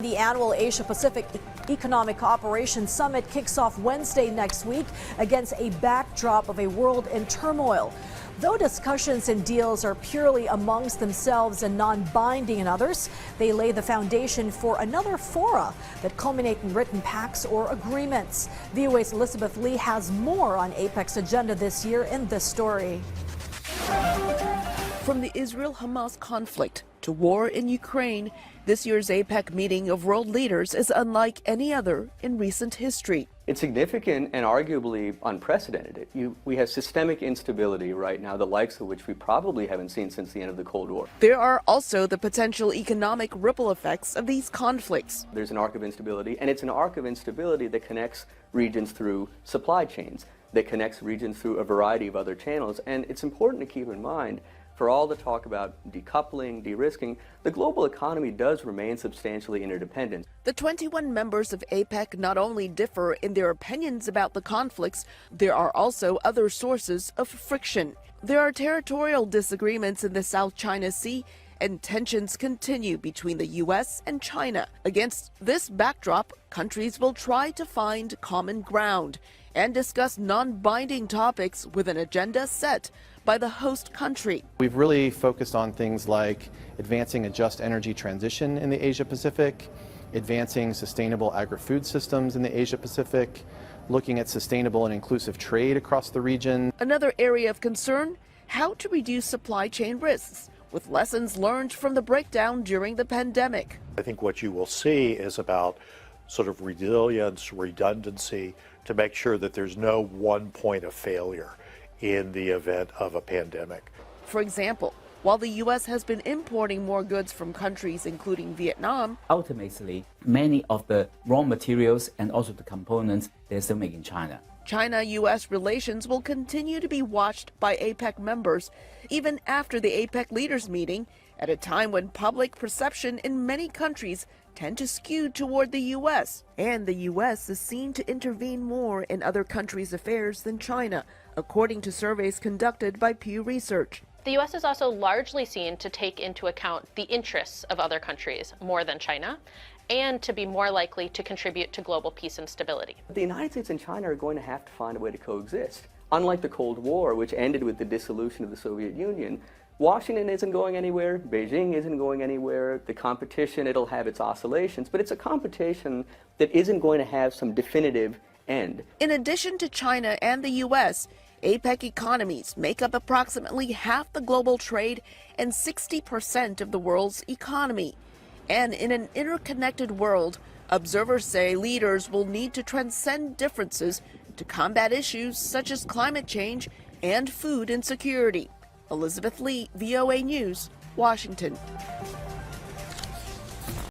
The annual Asia-Pacific Economic Cooperation Summit kicks off Wednesday next week against a backdrop of a world in turmoil. Though discussions and deals are purely amongst themselves and non-binding in others, they lay the foundation for another fora that culminate in written pacts or agreements. VOA's Elizabeth Lee has more on APEC's agenda this year in this story. From the Israel-Hamas conflict to war in Ukraine, this year's APEC meeting of world leaders is unlike any other in recent history. It's significant and arguably unprecedented. We have systemic instability right now, the likes of which we probably haven't seen since the end of the Cold War. There are also the potential economic ripple effects of these conflicts. There's an arc of instability, and it's an arc of instability that connects regions through supply chains, that connects regions through a variety of other channels. And it's important to keep in mind, for all the talk about decoupling, de-risking, the global economy does remain substantially interdependent. The 21 members of APEC not only differ in their opinions about the conflicts, there are also other sources of friction. There are territorial disagreements in the South China Sea, and tensions continue between the U.S. and China. Against this backdrop, countries will try to find common ground and discuss non-binding topics with an agenda set by the host country. We've really focused on things like advancing a just energy transition in the Asia-Pacific, advancing sustainable agri-food systems in the Asia-Pacific, looking at sustainable and inclusive trade across the region. Another area of concern, how to reduce supply chain risks, with lessons learned from the breakdown during the pandemic. I think what you will see is about sort of resilience, redundancy, to make sure that there's no one point of failure in the event of a pandemic. For example, while the U.S. has been importing more goods from countries including Vietnam, ultimately, many of the raw materials and also the components, they're still made in China. China-U.S. relations will continue to be watched by APEC members, even after the APEC leaders meeting, at a time when public perception in many countries tend to skew toward the U.S. And the U.S. is seen to intervene more in other countries' affairs than China, according to surveys conducted by Pew Research. The U.S. is also largely seen to take into account the interests of other countries more than China, and to be more likely to contribute to global peace and stability. The United States and China are going to have to find a way to coexist. Unlike the Cold War, which ended with the dissolution of the Soviet Union, Washington isn't going anywhere, Beijing isn't going anywhere. The competition, it'll have its oscillations, but it's a competition that isn't going to have some definitive end. In addition to China and the U.S., APEC economies make up approximately half the global trade and 60% of the world's economy. And in an interconnected world, observers say leaders will need to transcend differences to combat issues such as climate change and food insecurity. Elizabeth Lee, VOA News, Washington.